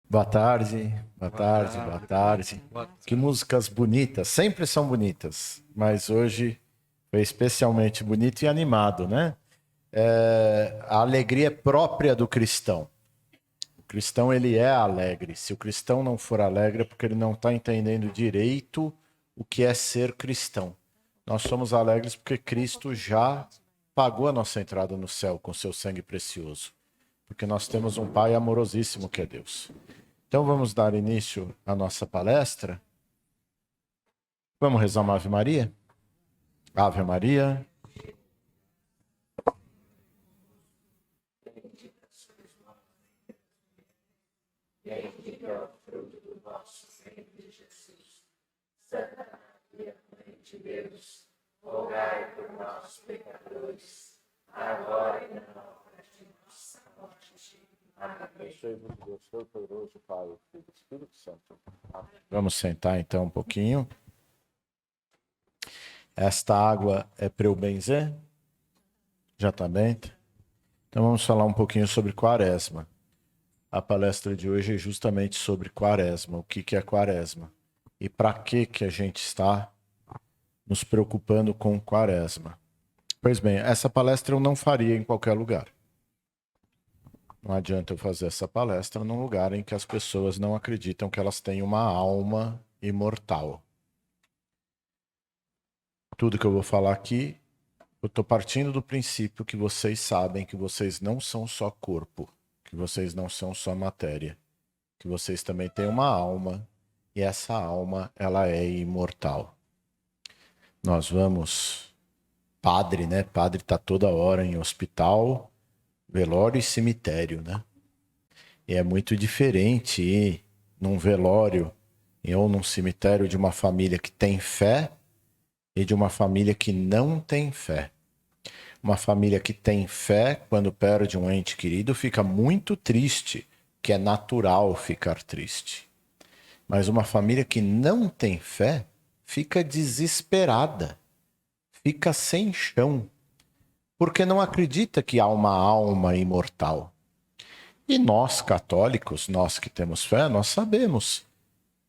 Boa tarde, boa tarde, boa tarde. Que músicas bonitas, sempre são bonitas, mas hoje foi especialmente bonito e animado, né? A alegria é própria do cristão. O cristão, ele é alegre. Se o cristão não for alegre, é porque ele não está entendendo direito o que é ser cristão. Nós somos alegres porque Cristo já pagou a nossa entrada no céu com seu sangue precioso. Porque nós temos um Pai amorosíssimo que é Deus. Então vamos dar início à nossa palestra. Vamos rezar uma Ave Maria? Ave Maria. Deus, rogai por nós, pecadores, agora e na hora de nossa morte. Abençoe-vos Deus Todo-Poderoso, Pai, Filho e Espírito Santo. Vamos sentar então um pouquinho. Esta água é para eu benzer? Já está bem? Então vamos falar um pouquinho sobre Quaresma. A palestra de hoje é justamente sobre Quaresma. O que é Quaresma? E para que a gente está nos preocupando com Quaresma? Pois bem, essa palestra eu não faria em qualquer lugar. Não adianta eu fazer essa palestra num lugar em que as pessoas não acreditam que elas têm uma alma imortal. Tudo que eu vou falar aqui, eu estou partindo do princípio que vocês sabem que vocês não são só corpo, que vocês não são só matéria, que vocês também têm uma alma, e essa alma, ela é imortal. Nós vamos... Padre, né? Padre está toda hora em hospital, velório e cemitério, né? E é muito diferente ir num velório ou num cemitério de uma família que tem fé e de uma família que não tem fé. Uma família que tem fé, quando perde um ente querido, fica muito triste, que é natural ficar triste. Mas uma família que não tem fé fica desesperada, fica sem chão, porque não acredita que há uma alma imortal. E nós, católicos, nós que temos fé, nós sabemos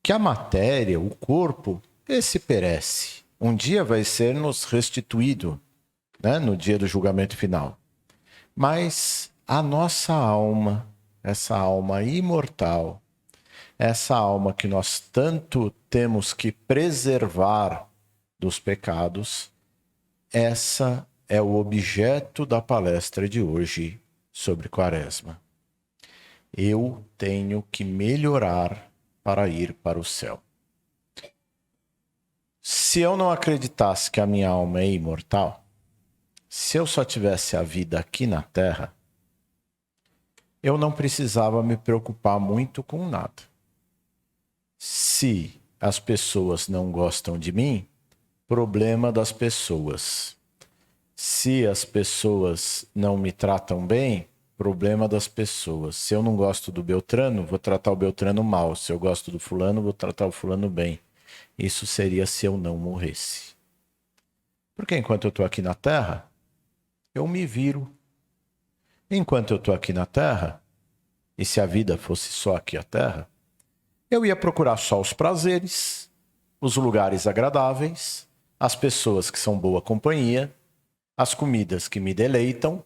que a matéria, o corpo, esse perece. Um dia vai ser nos restituído, né, no dia do julgamento final. Mas a nossa alma, essa alma imortal, essa alma que nós tanto temos que preservar dos pecados, essa é o objeto da palestra de hoje sobre Quaresma. Eu tenho que melhorar para ir para o céu. Se eu não acreditasse que a minha alma é imortal, se eu só tivesse a vida aqui na Terra, eu não precisava me preocupar muito com nada. Se as pessoas não gostam de mim, problema das pessoas. Se as pessoas não me tratam bem, problema das pessoas. Se eu não gosto do Beltrano, vou tratar o Beltrano mal. Se eu gosto do fulano, vou tratar o fulano bem. Isso seria se eu não morresse. Porque enquanto eu estou aqui na Terra, eu me viro. Enquanto eu estou aqui na Terra, e se a vida fosse só aqui a Terra, eu ia procurar só os prazeres, os lugares agradáveis, as pessoas que são boa companhia, as comidas que me deleitam,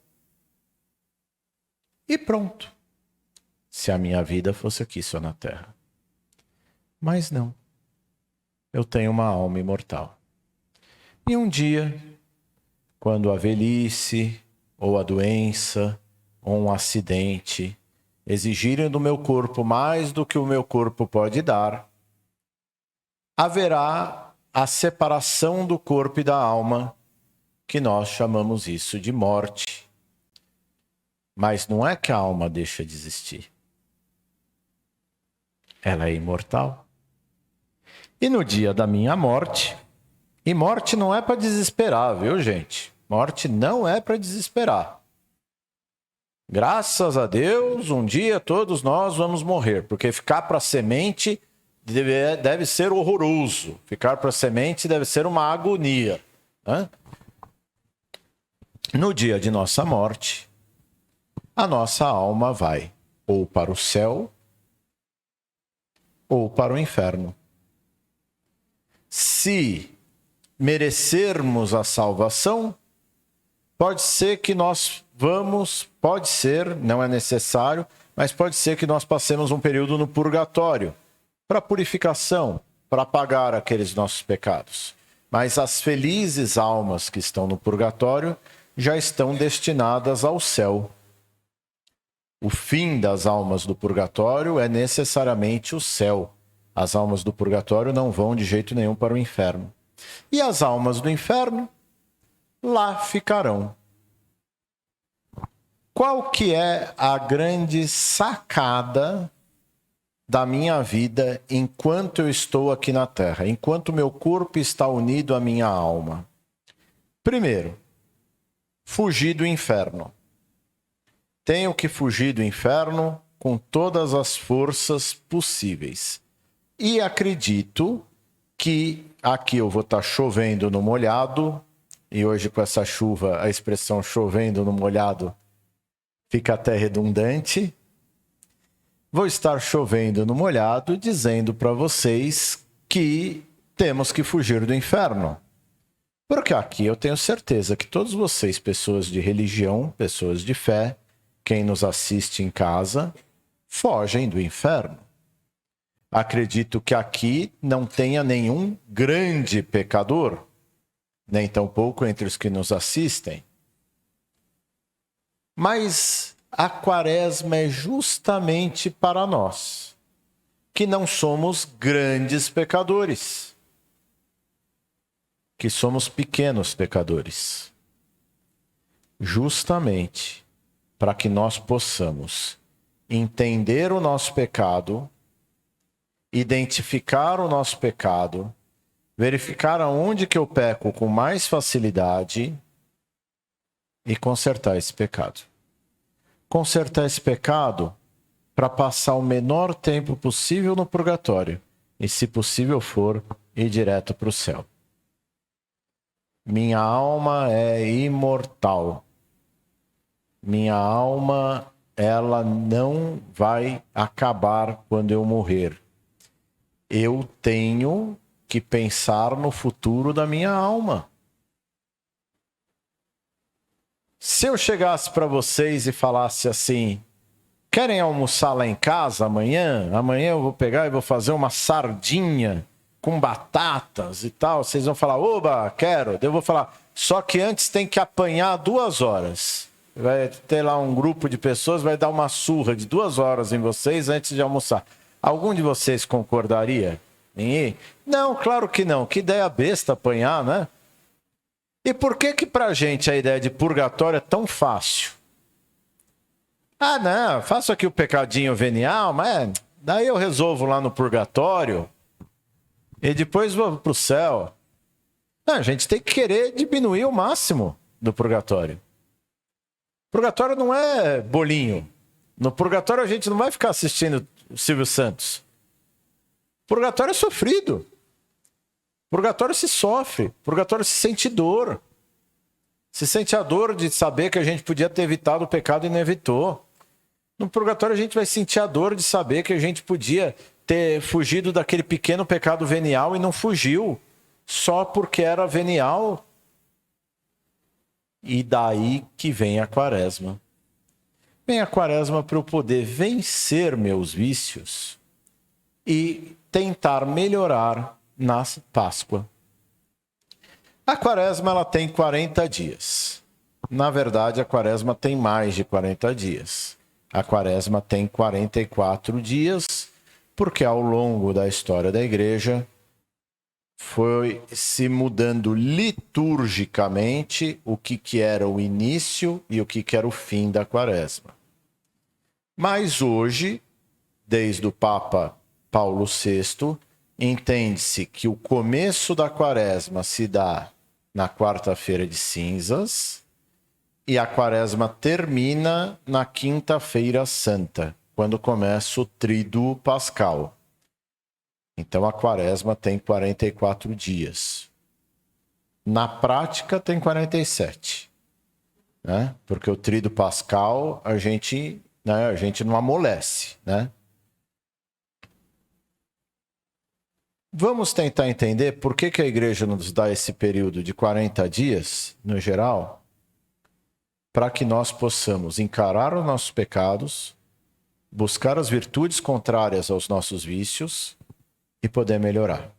e pronto. Se a minha vida fosse aqui só na Terra. Mas não. Eu tenho uma alma imortal. E um dia, quando a velhice, ou a doença, ou um acidente exigirem do meu corpo mais do que o meu corpo pode dar, haverá a separação do corpo e da alma, que nós chamamos isso de morte. Mas não é que a alma deixa de existir. Ela é imortal. E no dia da minha morte, E morte não é para desesperar, viu, gente? Morte não é para desesperar. Graças a Deus, um dia todos nós vamos morrer, porque ficar para a semente deve ser horroroso. Ficar para a semente deve ser uma agonia, né? No dia de nossa morte, a nossa alma vai ou para o céu ou para o inferno. Se merecermos a salvação, pode ser que nós pode ser, não é necessário, mas pode ser que nós passemos um período no purgatório para purificação, para apagar aqueles nossos pecados. Mas as felizes almas que estão no purgatório já estão destinadas ao céu. O fim das almas do purgatório é necessariamente o céu. As almas do purgatório não vão de jeito nenhum para o inferno. E as almas do inferno lá ficarão. Qual que é a grande sacada da minha vida enquanto eu estou aqui na Terra, enquanto meu corpo está unido à minha alma? Primeiro, fugir do inferno. Tenho que fugir do inferno com todas as forças possíveis. E acredito que aqui eu vou estar chovendo no molhado, e hoje com essa chuva a expressão chovendo no molhado fica até redundante. Vou estar chovendo no molhado dizendo para vocês que temos que fugir do inferno. Porque aqui eu tenho certeza que todos vocês, pessoas de religião, pessoas de fé, quem nos assiste em casa, fogem do inferno. Acredito que aqui não tenha nenhum grande pecador, nem tampouco entre os que nos assistem. Mas a quaresma é justamente para nós, que não somos grandes pecadores, que somos pequenos pecadores. Justamente para que nós possamos entender o nosso pecado, identificar o nosso pecado, verificar aonde que eu peco com mais facilidade e consertar esse pecado. Consertar esse pecado para passar o menor tempo possível no purgatório e, se possível for, ir direto para o céu. Minha alma é imortal. Minha alma, ela não vai acabar quando eu morrer. Eu tenho que pensar no futuro da minha alma. Se eu chegasse para vocês e falasse assim: querem almoçar lá em casa amanhã? Amanhã eu vou pegar e vou fazer uma sardinha com batatas e tal. Vocês vão falar: oba, quero. Eu vou falar: só que antes tem que apanhar 2 horas. Vai ter lá um grupo de pessoas, vai dar uma surra de 2 horas em vocês antes de almoçar. Algum de vocês concordaria em ir? Não, claro que não. Que ideia besta apanhar, né? E por que pra gente a ideia de purgatório é tão fácil? Ah, não, faço aqui o pecadinho venial, mas daí eu resolvo lá no purgatório e depois vou pro céu. Não, a gente tem que querer diminuir o máximo do purgatório. Purgatório não é bolinho. No purgatório a gente não vai ficar assistindo o Silvio Santos. Purgatório é sofrido. Purgatório se sofre. Purgatório se sente dor. Se sente a dor de saber que a gente podia ter evitado o pecado e não evitou. No purgatório a gente vai sentir a dor de saber que a gente podia ter fugido daquele pequeno pecado venial e não fugiu. Só porque era venial. E daí que vem a quaresma. Vem a quaresma para eu poder vencer meus vícios e tentar melhorar na Páscoa. A quaresma ela tem 40 dias. Na verdade, a quaresma tem mais de 40 dias. A quaresma tem 44 dias, porque ao longo da história da igreja foi se mudando liturgicamente o que era o início e o que era o fim da quaresma. Mas hoje, desde o Papa Paulo VI, entende-se que o começo da quaresma se dá na quarta-feira de cinzas e a quaresma termina na quinta-feira santa, quando começa o tríduo pascal. Então a quaresma tem 44 dias. Na prática tem 47, né? Porque o tríduo pascal a gente não amolece, né? Vamos tentar entender por que a igreja nos dá esse período de 40 dias, no geral, para que nós possamos encarar os nossos pecados, buscar as virtudes contrárias aos nossos vícios e poder melhorar.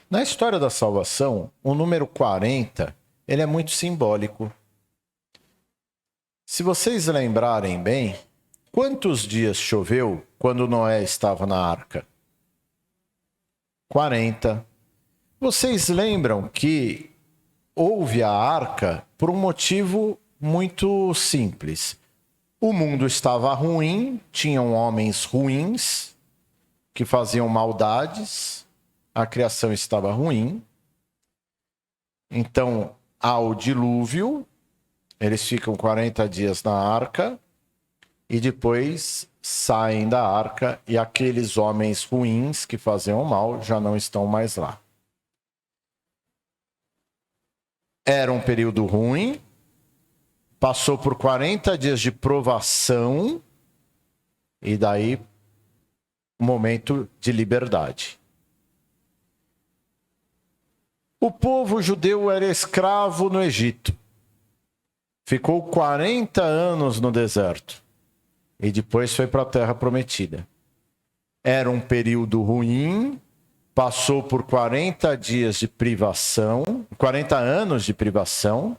Na história da salvação, o número 40, ele é muito simbólico. Se vocês lembrarem bem, quantos dias choveu quando Noé estava na arca? 40. Vocês lembram que houve a arca por um motivo muito simples. O mundo estava ruim, tinham homens ruins que faziam maldades, a criação estava ruim. Então, há o dilúvio, eles ficam 40 dias na arca e depois saem da arca e aqueles homens ruins que faziam mal já não estão mais lá. Era um período ruim, passou por 40 dias de provação e daí um momento de liberdade. O povo judeu era escravo no Egito. Ficou 40 anos no deserto e depois foi para a Terra Prometida. Era um período ruim, passou por 40 dias de privação, 40 anos de privação,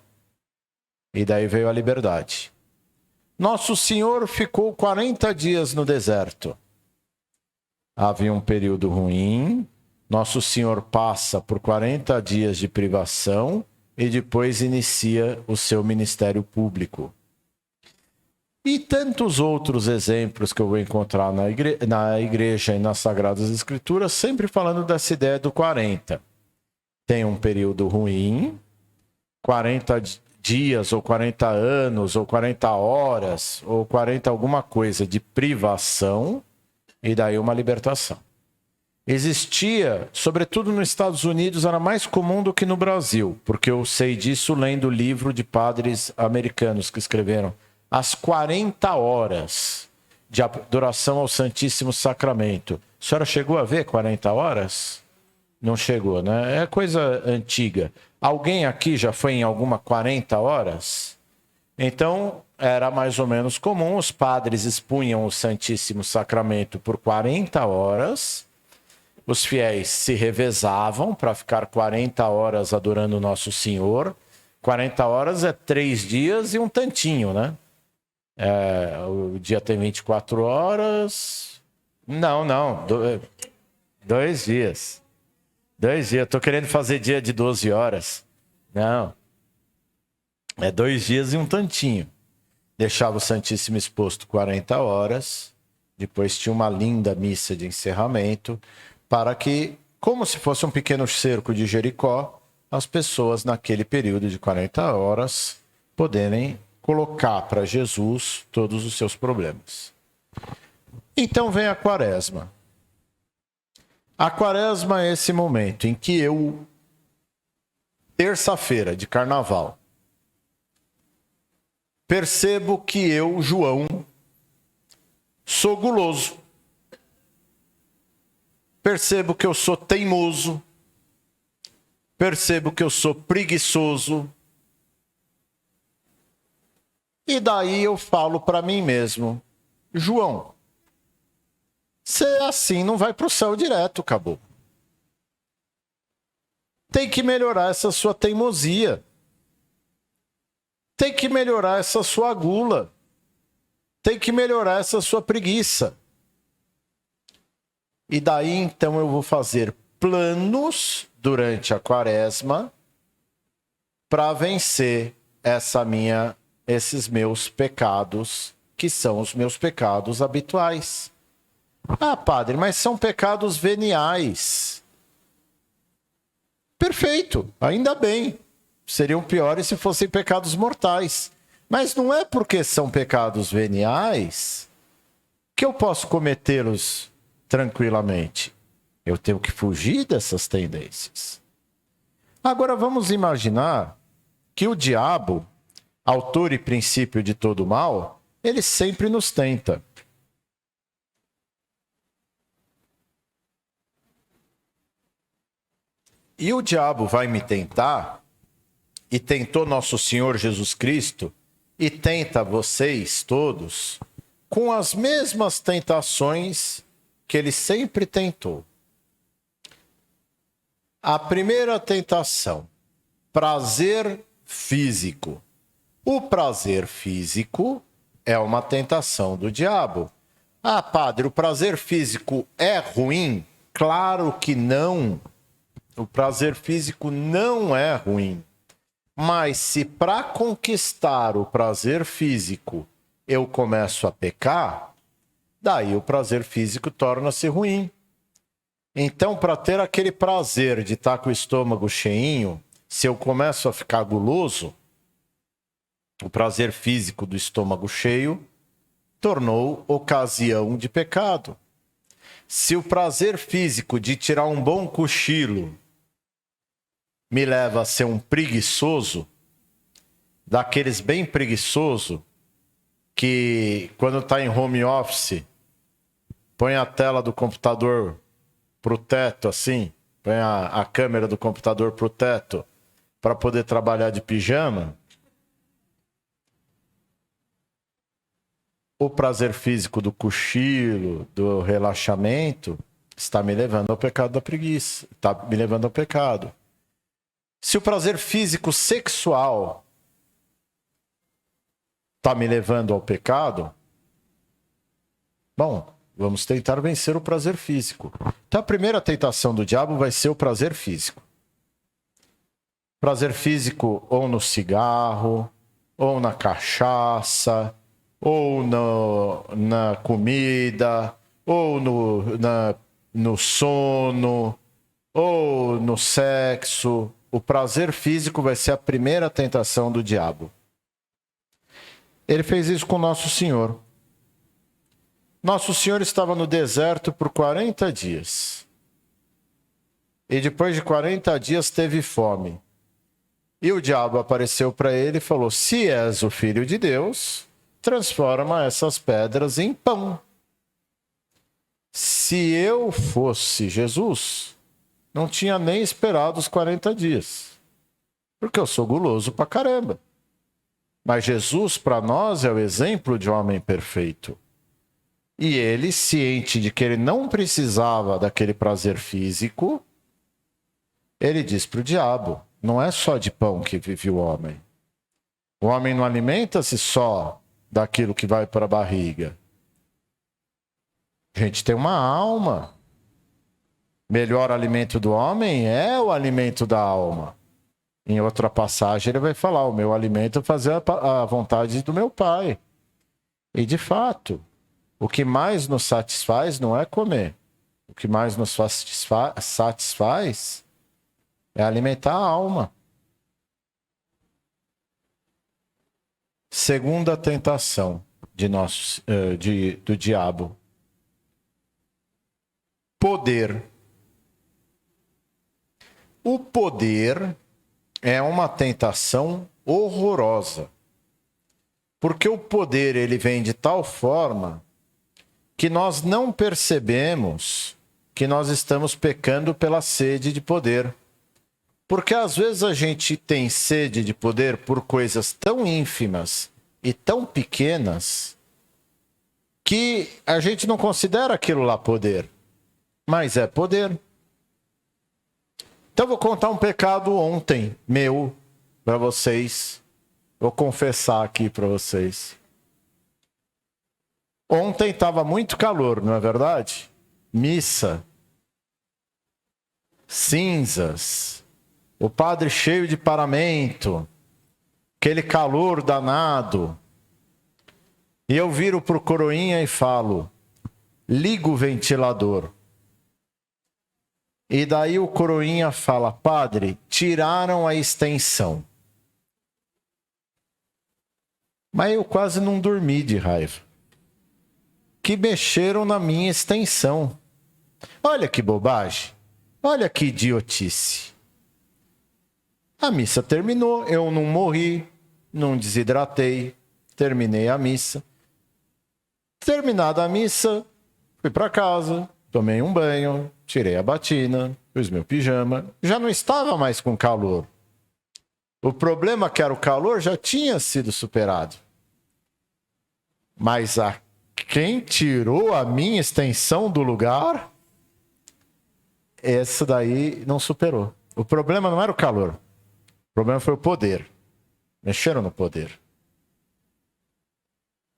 e daí veio a liberdade. Nosso Senhor ficou 40 dias no deserto. Havia um período ruim, Nosso Senhor passa por 40 dias de privação e depois inicia o seu ministério público. E tantos outros exemplos que eu vou encontrar na igreja e nas Sagradas Escrituras, sempre falando dessa ideia do 40. Tem um período ruim, 40 dias, ou 40 anos, ou 40 horas, ou 40 alguma coisa de privação, e daí uma libertação. Existia, sobretudo nos Estados Unidos, era mais comum do que no Brasil, porque eu sei disso lendo o livro de padres americanos que escreveram as 40 horas de adoração ao Santíssimo Sacramento. A senhora chegou a ver 40 horas? Não chegou, né? É coisa antiga. Alguém aqui já foi em alguma 40 horas? Então, era mais ou menos comum. Os padres expunham o Santíssimo Sacramento por 40 horas. Os fiéis se revezavam para ficar 40 horas adorando o Nosso Senhor. 40 horas é 3 dias e um tantinho, né? O dia tem 24 horas. Não. 2 dias. 2 dias. Estou querendo fazer dia de 12 horas. Não. É 2 dias e um tantinho. Deixava o Santíssimo exposto 40 horas. Depois tinha uma linda missa de encerramento. Para que, como se fosse um pequeno cerco de Jericó, as pessoas naquele período de 40 horas poderem colocar para Jesus todos os seus problemas. Então vem a quaresma. A quaresma é esse momento em que eu, terça-feira de carnaval, percebo que eu, João, sou guloso. Percebo que eu sou teimoso. Percebo que eu sou preguiçoso. E daí eu falo para mim mesmo, João, você assim não vai para o céu direto, caboclo. Tem que melhorar essa sua teimosia. Tem que melhorar essa sua gula. Tem que melhorar essa sua preguiça. E daí então eu vou fazer planos durante a quaresma para vencer esses meus pecados, que são os meus pecados habituais. Ah, padre, mas são pecados veniais. Perfeito, ainda bem. Seriam piores se fossem pecados mortais. Mas não é porque são pecados veniais que eu posso cometê-los tranquilamente. Eu tenho que fugir dessas tendências. Agora vamos imaginar que o diabo, autor e princípio de todo mal, ele sempre nos tenta. E o diabo vai me tentar, e tentou nosso Senhor Jesus Cristo, e tenta vocês todos, com as mesmas tentações que ele sempre tentou. A primeira tentação, prazer físico. O prazer físico é uma tentação do diabo. Ah, padre, o prazer físico é ruim? Claro que não. O prazer físico não é ruim. Mas se para conquistar o prazer físico eu começo a pecar, daí o prazer físico torna-se ruim. Então, para ter aquele prazer de estar com o estômago cheinho, se eu começo a ficar guloso, o prazer físico do estômago cheio tornou ocasião de pecado. Se o prazer físico de tirar um bom cochilo me leva a ser um preguiçoso, daqueles bem preguiçoso, que quando está em home office, põe a tela do computador pro teto assim, põe a câmera do computador pro teto para poder trabalhar de pijama, o prazer físico do cochilo, do relaxamento, está me levando ao pecado da preguiça, está me levando ao pecado. Se o prazer físico sexual está me levando ao pecado, bom, vamos tentar vencer o prazer físico. Então a primeira tentação do diabo vai ser o prazer físico. Prazer físico ou no cigarro, ou na cachaça, ou na comida, ou no sono, ou no sexo. O prazer físico vai ser a primeira tentação do diabo. Ele fez isso com Nosso Senhor. Nosso Senhor estava no deserto por 40 dias. E depois de 40 dias teve fome. E o diabo apareceu para ele e falou: se és o Filho de Deus, transforma essas pedras em pão. Se eu fosse Jesus, não tinha nem esperado os 40 dias. Porque eu sou guloso pra caramba. Mas Jesus, para nós, é o exemplo de um homem perfeito. E ele, ciente de que ele não precisava daquele prazer físico, ele diz para o diabo: não é só de pão que vive o homem. O homem não alimenta-se só daquilo que vai para a barriga. A gente tem uma alma. Melhor alimento do homem é o alimento da alma. Em outra passagem ele vai falar: o meu alimento é fazer a vontade do meu Pai. E de fato, o que mais nos satisfaz não é comer. O que mais nos satisfaz é alimentar a alma. Segunda tentação do diabo. Poder. O poder é uma tentação horrorosa. Porque o poder ele vem de tal forma que nós não percebemos que nós estamos pecando pela sede de poder. Porque às vezes a gente tem sede de poder por coisas tão ínfimas e tão pequenas que a gente não considera aquilo lá poder. Mas é poder. Então vou contar um pecado ontem meu para vocês. Vou confessar aqui para vocês. Ontem estava muito calor, não é verdade? Missa. Cinzas. O padre cheio de paramento. Aquele calor danado. E eu viro pro coroinha e falo: liga o ventilador. E daí o coroinha fala, padre, tiraram a extensão. Mas eu quase não dormi de raiva. Que mexeram na minha extensão. Olha que bobagem. Olha que idiotice. A missa terminou, eu não morri, não desidratei, terminei a missa. Terminada a missa, fui para casa, tomei um banho, tirei a batina, pus meu pijama. Já não estava mais com calor. O problema que era o calor já tinha sido superado. Mas quem tirou a minha extensão do lugar, essa daí não superou. O problema não era o calor. O problema foi o poder. Mexeram no poder.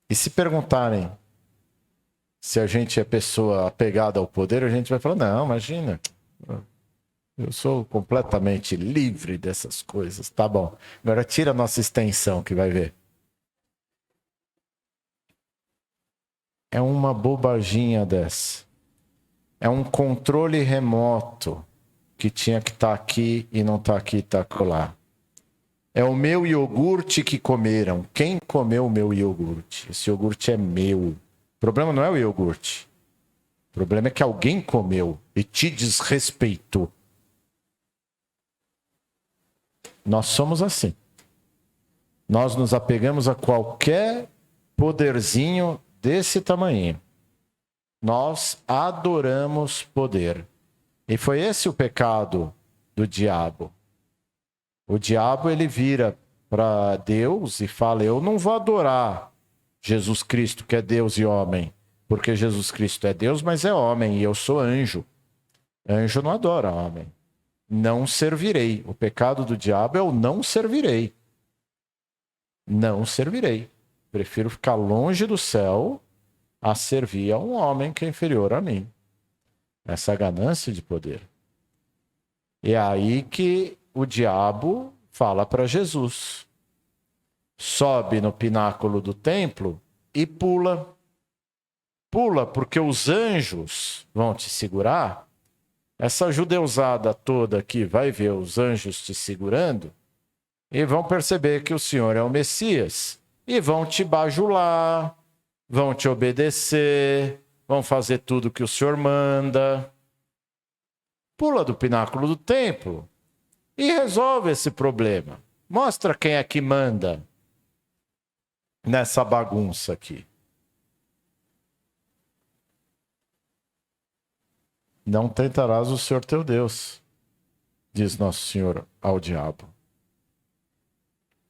E se perguntarem se a gente é pessoa apegada ao poder, a gente vai falar, não, imagina. Eu sou completamente livre dessas coisas. Tá bom. Agora tira a nossa extensão que vai ver. É uma bobaginha dessa. É um controle remoto que tinha que estar aqui e não está aqui e está lá. É o meu iogurte que comeram. Quem comeu o meu iogurte? Esse iogurte é meu. O problema não é o iogurte. O problema é que alguém comeu e te desrespeitou. Nós somos assim. Nós nos apegamos a qualquer poderzinho desse tamanho. Nós adoramos poder. E foi esse o pecado do diabo. O diabo, ele vira para Deus e fala, eu não vou adorar Jesus Cristo, que é Deus e homem, porque Jesus Cristo é Deus, mas é homem, e eu sou anjo. Anjo não adora homem. Não servirei. O pecado do diabo é o não servirei. Não servirei. Prefiro ficar longe do céu a servir a um homem que é inferior a mim. Essa ganância de poder. E é aí que o diabo fala para Jesus. Sobe no pináculo do templo e pula. Pula, porque os anjos vão te segurar. Essa judeusada toda aqui vai ver os anjos te segurando e vão perceber que o Senhor é o Messias. E vão te bajular, vão te obedecer, vão fazer tudo que o Senhor manda. Pula do pináculo do templo e resolve esse problema. Mostra quem é que manda nessa bagunça aqui. Não tentarás o Senhor teu Deus, diz Nosso Senhor ao diabo.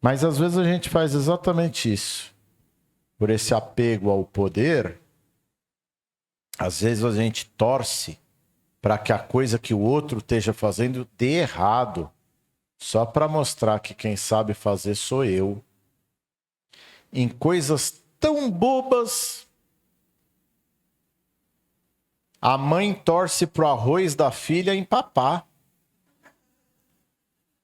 Mas às vezes a gente faz exatamente isso. Por esse apego ao poder, às vezes a gente torce para que a coisa que o outro esteja fazendo dê errado, só para mostrar que quem sabe fazer sou eu. Em coisas tão bobas, a mãe torce pro arroz da filha empapar.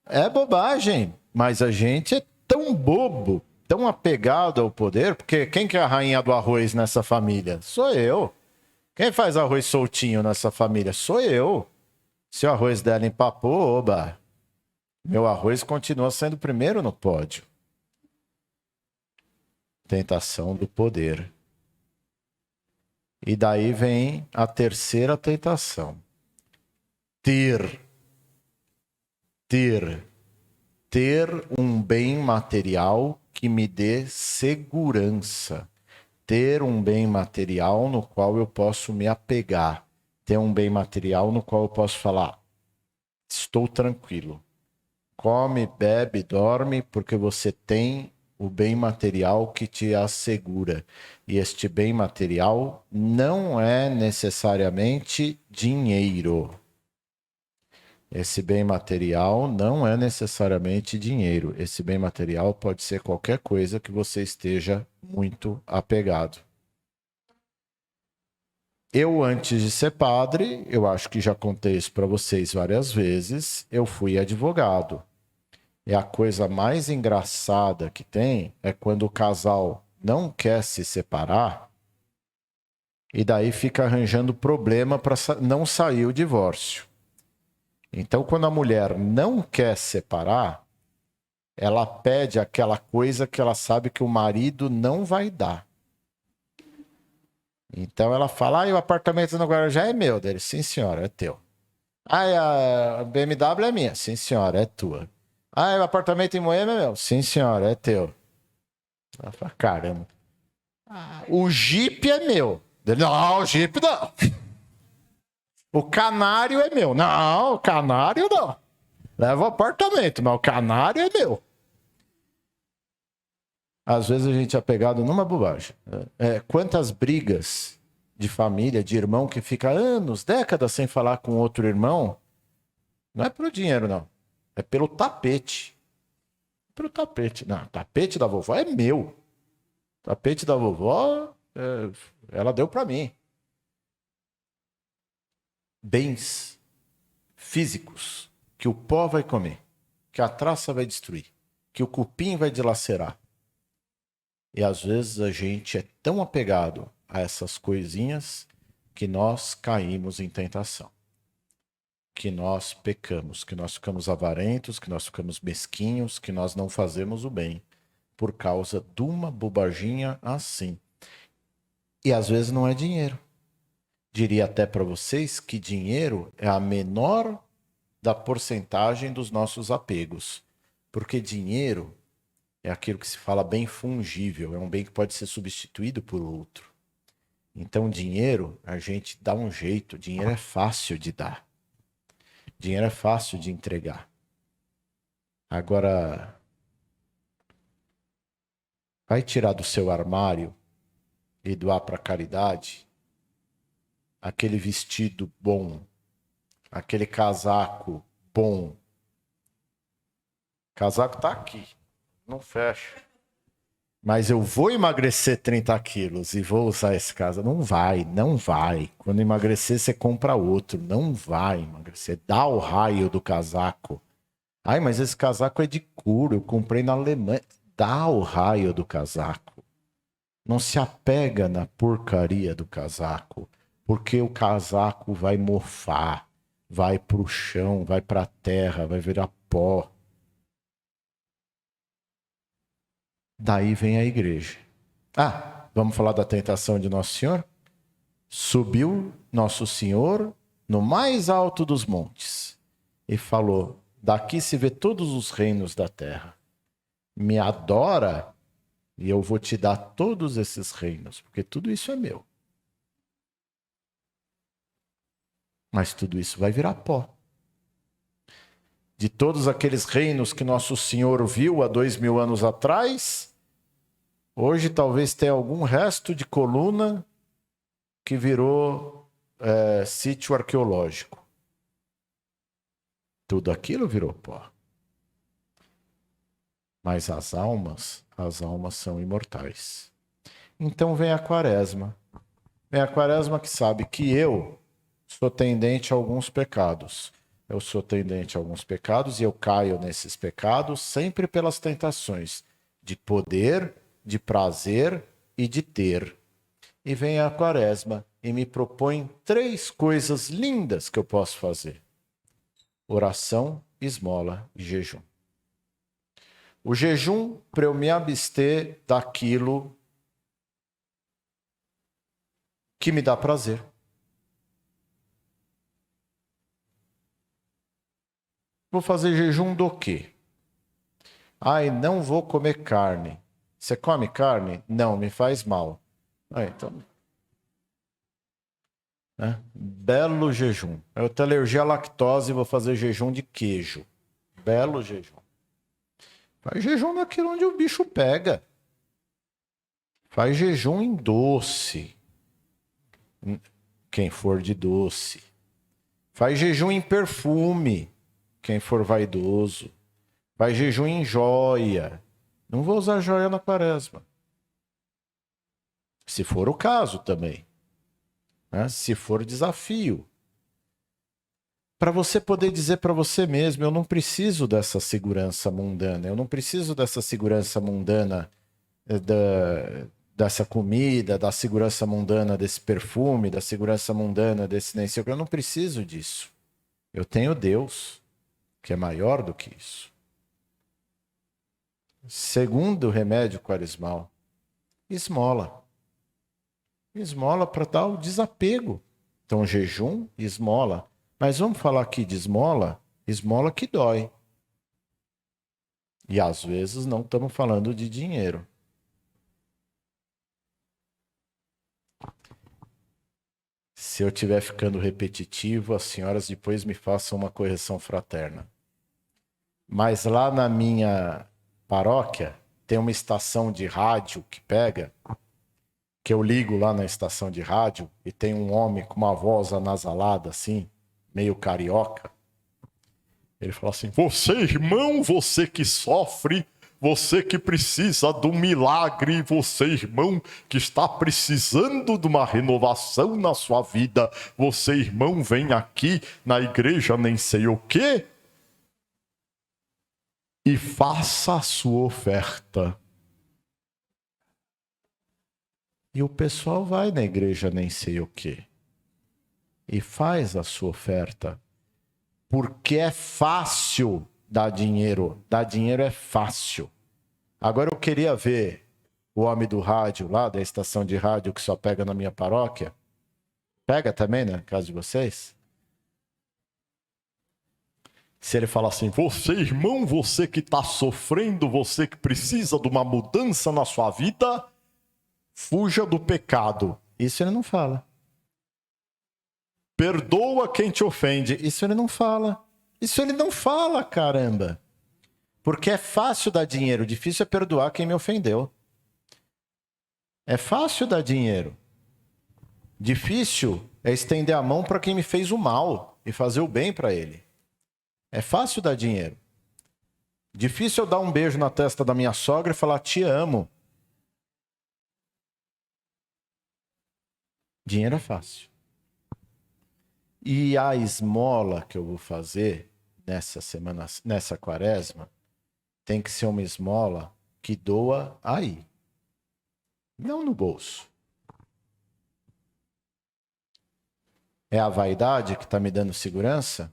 É bobagem, mas a gente é tão bobo, tão apegado ao poder, porque quem que é a rainha do arroz nessa família? Sou eu. Quem faz arroz soltinho nessa família? Sou eu. Se o arroz dela empapou, oba, meu arroz continua sendo o primeiro no pódio. Tentação do poder. E daí vem a terceira tentação. Ter um bem material que me dê segurança. Ter um bem material no qual eu posso me apegar. Ter um bem material no qual eu posso falar, estou tranquilo. Come, bebe, dorme, porque você tem o bem material que te assegura. E este bem material não é necessariamente dinheiro. Esse bem material não é necessariamente dinheiro. Esse bem material pode ser qualquer coisa que você esteja muito apegado. Eu, antes de ser padre, eu acho que já contei isso para vocês várias vezes, eu fui advogado. E a coisa mais engraçada que tem é quando o casal não quer se separar E daí fica arranjando problema para não sair o divórcio. Então, quando a mulher não quer separar, ela pede aquela coisa que ela sabe que o marido não vai dar. Então ela fala, o apartamento no Guarujá é meu. Dele, sim senhora, é teu. A BMW é minha. Sim senhora, é tua. O apartamento em Moema é meu. Sim senhora, é teu. Ela fala, caramba. O Jeep é meu. Dele, não, o Jeep não. O canário é meu. Não, o canário não. Leva o apartamento, mas o canário é meu. Às vezes a gente é pegado numa bobagem. Quantas brigas de família, de irmão que fica anos, décadas sem falar com outro irmão, não é pelo dinheiro, não. É pelo tapete. Pelo tapete. Não, o tapete da vovó é meu. O tapete da vovó, ela deu para mim. Bens físicos que o pó vai comer, que a traça vai destruir, que o cupim vai dilacerar. E às vezes a gente é tão apegado a essas coisinhas que nós caímos em tentação. Que nós pecamos, que nós ficamos avarentos, que nós ficamos mesquinhos, que nós não fazemos o bem por causa de uma bobaginha assim. E às vezes não é dinheiro. Diria até para vocês que dinheiro é a menor da porcentagem dos nossos apegos. Porque dinheiro é aquilo que se fala bem fungível, é um bem que pode ser substituído por outro. Então, dinheiro, a gente dá um jeito, dinheiro é fácil de dar. Dinheiro é fácil de entregar. Agora, vai tirar do seu armário e doar para caridade aquele vestido bom, aquele casaco bom. O casaco tá aqui, não fecha. Mas eu vou emagrecer 30 quilos e vou usar esse casaco. Não vai, não vai. Quando emagrecer, você compra outro. Não vai emagrecer. Dá o raio do casaco. Mas esse casaco é de couro, eu comprei na Alemanha. Dá o raio do casaco. Não se apega na porcaria do casaco, porque o casaco vai mofar, vai pro chão, vai pra terra, vai virar pó. Daí vem a igreja. Vamos falar da tentação de Nosso Senhor? Subiu Nosso Senhor no mais alto dos montes e falou: daqui se vê todos os reinos da terra. Me adora e eu vou te dar todos esses reinos, porque tudo isso é meu. Mas tudo isso vai virar pó. De todos aqueles reinos que Nosso Senhor viu há 2000 anos atrás, hoje talvez tenha algum resto de coluna que virou sítio arqueológico. Tudo aquilo virou pó. Mas as almas são imortais. Então vem a quaresma. Vem a quaresma que sabe que eu sou tendente a alguns pecados. Eu sou tendente a alguns pecados e eu caio nesses pecados sempre pelas tentações de poder, de prazer e de ter. E vem a quaresma e me propõe 3 coisas lindas que eu posso fazer: oração, esmola e jejum. O jejum para eu me abster daquilo que me dá prazer. Vou fazer jejum do quê? Não vou comer carne. Você come carne? Não, me faz mal. Então... Belo jejum. Eu tenho alergia à lactose e vou fazer jejum de queijo. Belo jejum. Faz jejum naquilo onde o bicho pega. Faz jejum em doce. Quem for de doce. Faz jejum em perfume. Quem for vaidoso. Faz jejum em joia. Não vou usar joia na quaresma. Se for o caso também. Se for desafio. Para você poder dizer para você mesmo: eu não preciso dessa segurança mundana. Eu não preciso dessa segurança mundana dessa comida, da segurança mundana desse perfume, da segurança mundana desse nem sei o que. Eu não preciso disso. Eu tenho Deus, que é maior do que isso. Segundo remédio quaresmal, esmola. Esmola para dar o desapego. Então, jejum, esmola. Mas vamos falar aqui de esmola? Esmola que dói. E às vezes não estamos falando de dinheiro. Se eu estiver ficando repetitivo, as senhoras depois me façam uma correção fraterna. Mas lá na minha paróquia tem uma estação de rádio que pega, que eu ligo lá na estação de rádio e tem um homem com uma voz anasalada assim, meio carioca. Ele fala assim: você, irmão, você que sofre, você que precisa do milagre, você, irmão, que está precisando de uma renovação na sua vida, você, irmão, vem aqui na igreja nem sei o quê e faça a sua oferta. E o pessoal vai na igreja nem sei o quê e faz a sua oferta. Porque é fácil dar dinheiro. Dar dinheiro é fácil. Agora eu queria ver o homem do rádio lá, da estação de rádio que só pega na minha paróquia. Pega também, né? Na casa de vocês. Se ele falar assim: você, irmão, você que está sofrendo, você que precisa de uma mudança na sua vida, fuja do pecado. Isso ele não fala. Perdoa quem te ofende. Isso ele não fala. Isso ele não fala, caramba. Porque é fácil dar dinheiro, difícil é perdoar quem me ofendeu. É fácil dar dinheiro. Difícil é estender a mão para quem me fez o mal e fazer o bem para ele. É fácil dar dinheiro. Difícil eu dar um beijo na testa da minha sogra e falar te amo. Dinheiro é fácil. E a esmola que eu vou fazer nessa semana, nessa quaresma, tem que ser uma esmola que doa aí. Não no bolso. É a vaidade que está me dando segurança?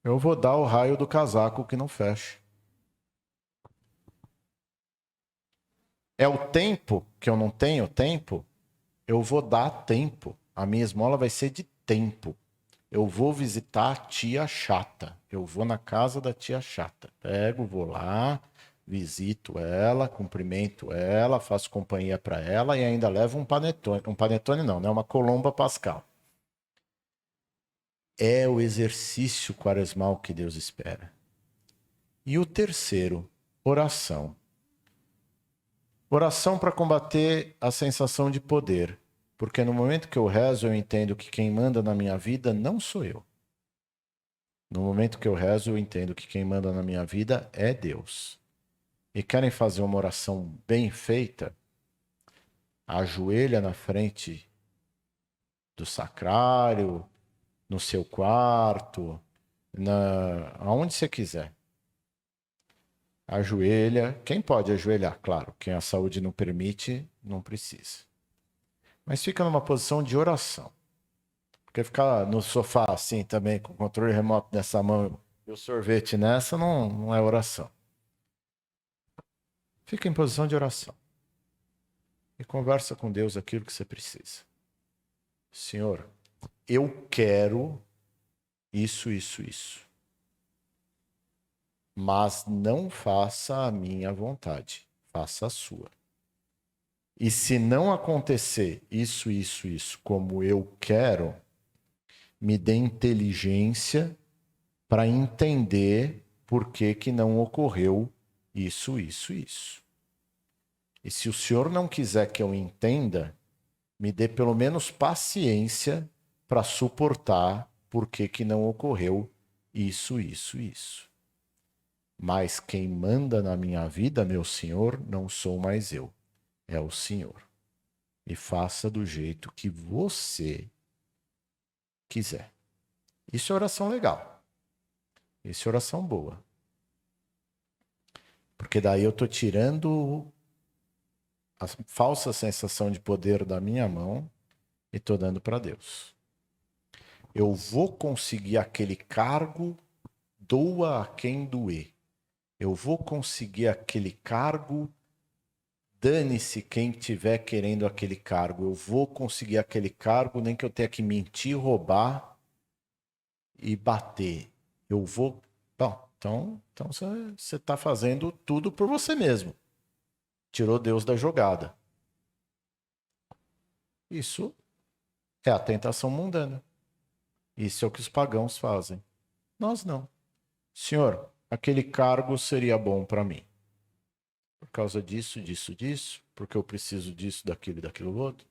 Eu vou dar o raio do casaco que não fecha. É o tempo que eu não tenho tempo? Eu vou dar tempo. A minha esmola vai ser de tempo. Eu vou visitar a tia chata. Eu vou na casa da tia chata. Pego, vou lá, visito ela, cumprimento ela, faço companhia para ela e ainda levo um panetone. Um panetone não, né? Uma colomba pascal. É o exercício quaresmal que Deus espera. E o terceiro, oração. Oração para combater a sensação de poder. Porque no momento que eu rezo, eu entendo que quem manda na minha vida não sou eu. No momento que eu rezo, eu entendo que quem manda na minha vida é Deus. E querem fazer uma oração bem feita? Ajoelha na frente do sacrário, no seu quarto, aonde você quiser. Ajoelha. Quem pode ajoelhar? Claro, quem a saúde não permite, não precisa. Mas fica numa posição de oração. Porque ficar no sofá assim também, com o controle remoto nessa mão e o sorvete nessa, não é oração. Fica em posição de oração. E conversa com Deus aquilo que você precisa. Senhor, eu quero isso, isso, isso. Mas não faça a minha vontade, faça a sua. E se não acontecer isso, isso, isso, como eu quero, me dê inteligência para entender por que não ocorreu isso, isso, isso. E se o Senhor não quiser que eu entenda, me dê pelo menos paciência para suportar por que não ocorreu isso, isso, isso. Mas quem manda na minha vida, meu Senhor, não sou mais eu, é o Senhor. E faça do jeito que você quiser. Isso é oração legal. Isso é oração boa. Porque daí eu estou tirando a falsa sensação de poder da minha mão e estou dando para Deus. Eu vou conseguir aquele cargo, doa a quem doer. Eu vou conseguir aquele cargo, dane-se quem estiver querendo aquele cargo. Eu vou conseguir aquele cargo, nem que eu tenha que mentir, roubar e bater. Eu vou... Bom, então você está fazendo tudo por você mesmo. Tirou Deus da jogada. Isso é a tentação mundana. Isso é o que os pagãos fazem. Nós não. Senhor, aquele cargo seria bom para mim. Por causa disso, porque eu preciso disso, daquilo e daquilo outro.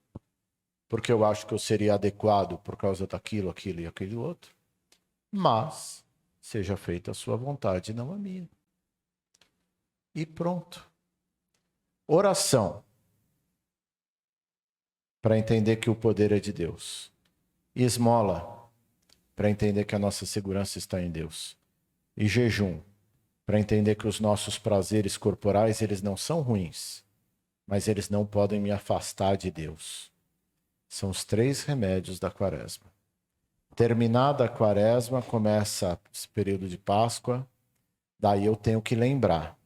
Porque eu acho que eu seria adequado por causa daquilo, aquilo e aquele outro. Mas seja feita a sua vontade, não a minha. E pronto. Oração. Para entender que o poder é de Deus. E esmola. Para entender que a nossa segurança está em Deus. E jejum. Para entender que os nossos prazeres corporais, eles não são ruins. Mas eles não podem me afastar de Deus. São os 3 remédios da quaresma. Terminada a quaresma, começa esse período de Páscoa. Daí eu tenho que lembrar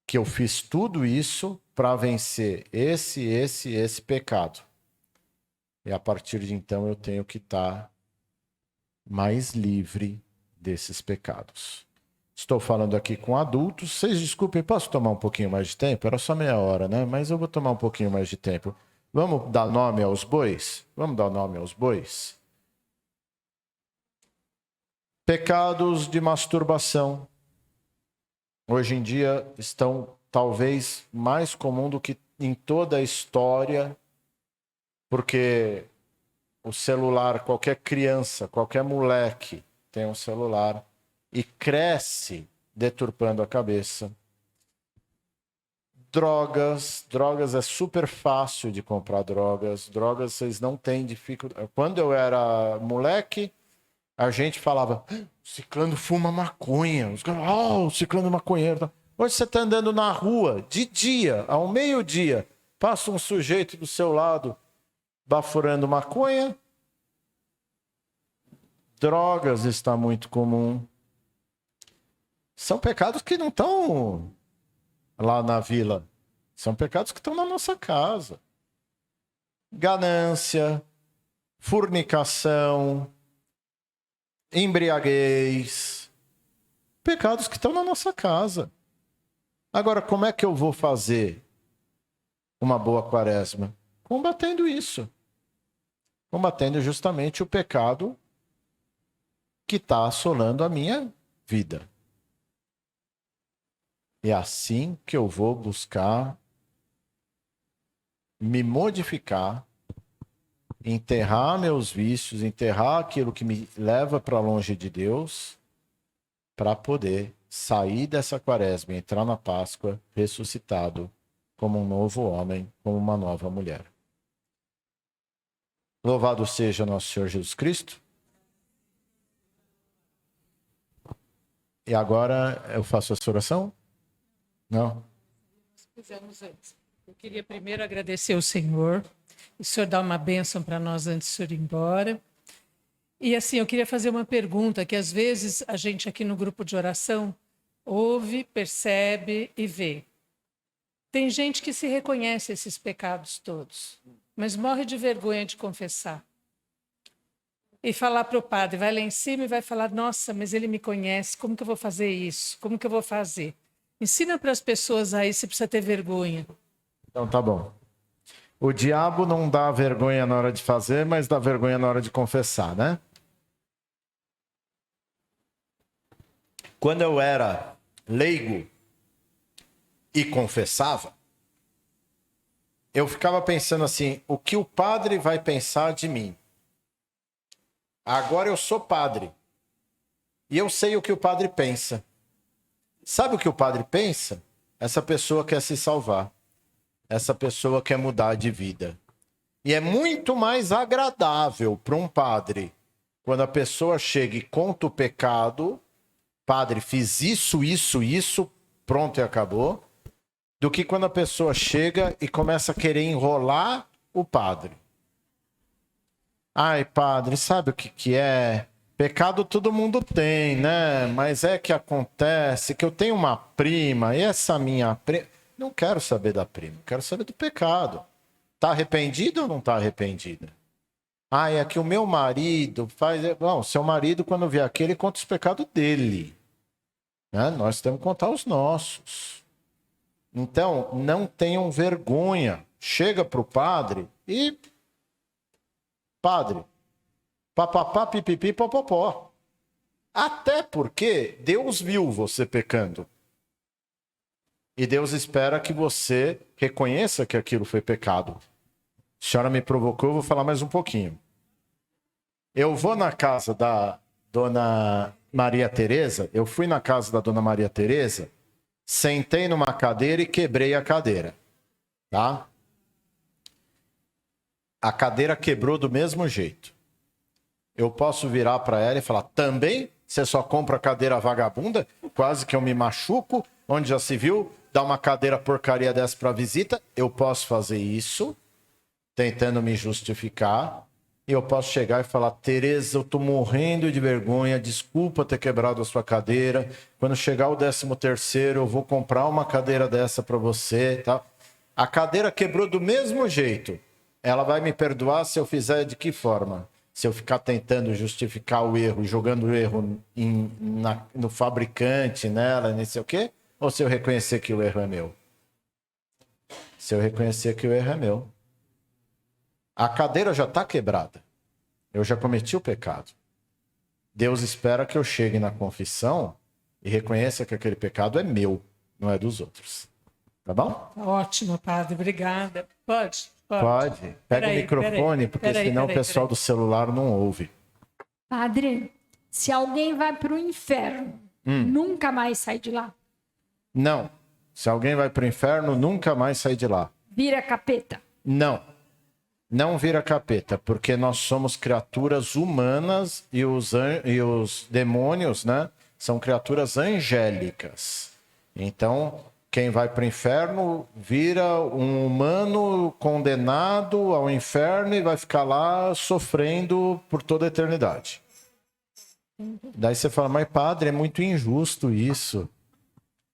que eu fiz tudo isso para vencer esse pecado. E a partir de então eu tenho que estar mais livre desses pecados. Estou falando aqui com adultos. Vocês desculpem, posso tomar um pouquinho mais de tempo? Era só meia hora, né? Mas eu vou tomar um pouquinho mais de tempo. Vamos dar nome aos bois? Vamos dar nome aos bois? Pecados de masturbação. Hoje em dia estão talvez mais comum do que em toda a história, porque o celular, qualquer criança, qualquer moleque tem um celular e cresce deturpando a cabeça. Drogas é super fácil de comprar drogas. Drogas vocês não têm dificuldade. Quando eu era moleque, a gente falava, ciclano fuma maconha. Os caras, o ciclano maconheiro. Hoje você está andando na rua, de dia, ao meio-dia, passa um sujeito do seu lado baforando maconha. Drogas está muito comum. São pecados que não estão lá na vila. São pecados que estão na nossa casa. Ganância, fornicação, embriaguez. Pecados que estão na nossa casa. Agora, como é que eu vou fazer uma boa quaresma? Combatendo isso. Combatendo justamente o pecado que está assolando a minha vida. É assim que eu vou buscar me modificar, enterrar meus vícios, enterrar aquilo que me leva para longe de Deus, para poder sair dessa quaresma e entrar na Páscoa ressuscitado como um novo homem, como uma nova mulher. Louvado seja nosso Senhor Jesus Cristo. E agora eu faço essa oração? Não? Nós fizemos antes. Eu queria primeiro agradecer ao Senhor. O Senhor dá uma bênção para nós antes do Senhor ir embora. E assim, eu queria fazer uma pergunta que às vezes a gente aqui no grupo de oração ouve, percebe e vê. Tem gente que se reconhece esses pecados todos, mas morre de vergonha de confessar. E falar para o padre, vai lá em cima e vai falar, nossa, mas ele me conhece, como que eu vou fazer isso? Como que eu vou fazer? Ensina para as pessoas aí, se precisa ter vergonha. Então tá bom. O diabo não dá vergonha na hora de fazer, mas dá vergonha na hora de confessar, né? Quando eu era leigo e confessava, eu ficava pensando assim, o que o padre vai pensar de mim? Agora eu sou padre e eu sei o que o padre pensa. Sabe o que o padre pensa? Essa pessoa quer se salvar. Essa pessoa quer mudar de vida. E é muito mais agradável para um padre, quando a pessoa chega e conta o pecado, padre, fiz isso, pronto e acabou, do que quando a pessoa chega e começa a querer enrolar o padre. Ai, padre, sabe o que é? Pecado todo mundo tem, né? Mas é que acontece que eu tenho uma prima e essa minha prima... Não quero saber da prima, quero saber do pecado. Tá arrependido ou não tá arrependida? Ah, é que o meu marido faz... Bom, seu marido, quando vier aqui, ele conta os pecados dele. Né? Nós temos que contar os nossos. Então, não tenham vergonha. Chega para o padre e... Padre, papapá, pipipi, popopó. Até porque Deus viu você pecando. E Deus espera que você reconheça que aquilo foi pecado. A senhora me provocou, eu vou falar mais um pouquinho. Eu vou na casa da Dona Maria Teresa, eu fui na casa da Dona Maria Teresa, sentei numa cadeira e quebrei a cadeira. Tá? A cadeira quebrou do mesmo jeito. Eu posso virar para ela e falar, também? Você só compra cadeira vagabunda? Quase que eu me machuco, onde já se viu, dar uma cadeira porcaria dessa para visita. Eu posso fazer isso, tentando me justificar. E eu posso chegar e falar, Tereza, eu tô morrendo de vergonha, desculpa ter quebrado a sua cadeira. Quando chegar o 13º, eu vou comprar uma cadeira dessa para você. Tá? A cadeira quebrou do mesmo jeito. Ela vai me perdoar se eu fizer de que forma? Se eu ficar tentando justificar o erro, jogando o erro no fabricante, nela, nem sei o quê? Ou se eu reconhecer que o erro é meu? Se eu reconhecer que o erro é meu. A cadeira já está quebrada. Eu já cometi o pecado. Deus espera que eu chegue na confissão e reconheça que aquele pecado é meu, não é dos outros. Tá bom? Ótimo, padre. Obrigada. Pode. Pega o microfone, porque senão o pessoal do celular não ouve. Padre, se alguém vai para o inferno, nunca mais sai de lá? Não. Se alguém vai para o inferno, nunca mais sai de lá. Vira capeta? Não. Não vira capeta, porque nós somos criaturas humanas e os demônios, né, são criaturas angélicas. Então, quem vai para o inferno vira um humano condenado ao inferno e vai ficar lá sofrendo por toda a eternidade. Daí você fala, mas padre, é muito injusto isso.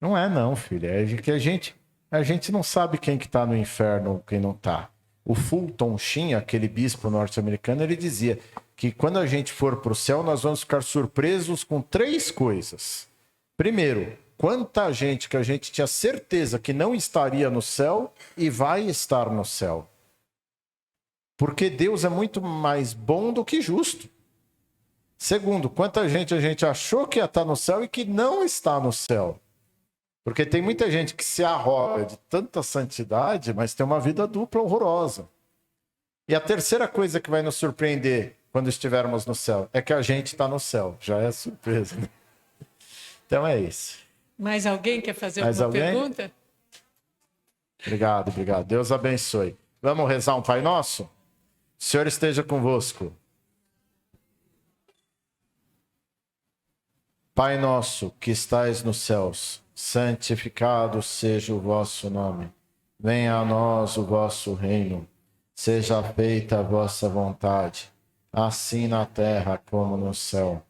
Não é não, filho. É que a gente não sabe quem que está no inferno ou quem não está. O Fulton Sheen, aquele bispo norte-americano, ele dizia que quando a gente for para o céu, nós vamos ficar surpresos com 3 coisas. Primeiro, quanta gente que a gente tinha certeza que não estaria no céu e vai estar no céu. Porque Deus é muito mais bom do que justo. Segundo, quanta gente a gente achou que ia estar no céu e que não está no céu. Porque tem muita gente que se arroga de tanta santidade, mas tem uma vida dupla horrorosa. E a terceira coisa que vai nos surpreender quando estivermos no céu é que a gente está no céu. Já é surpresa, né? Então é isso. Mais alguém quer fazer alguma pergunta? Obrigado. Deus abençoe. Vamos rezar um Pai Nosso? O Senhor esteja convosco. Pai nosso que estais nos céus, santificado seja o vosso nome. Venha a nós o vosso reino. Seja feita a vossa vontade, assim na terra como no céu.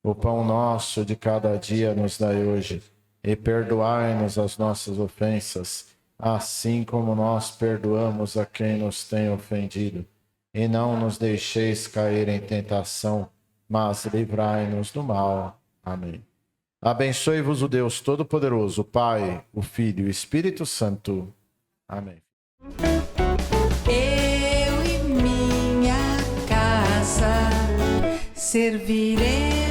O pão nosso de cada dia nos dai hoje, e perdoai-nos as nossas ofensas, assim como nós perdoamos a quem nos tem ofendido. E não nos deixeis cair em tentação, mas livrai-nos do mal. Amém. Abençoe-vos o Deus Todo-Poderoso, o Pai, o Filho e o Espírito Santo. Amém. Eu e minha casa servirei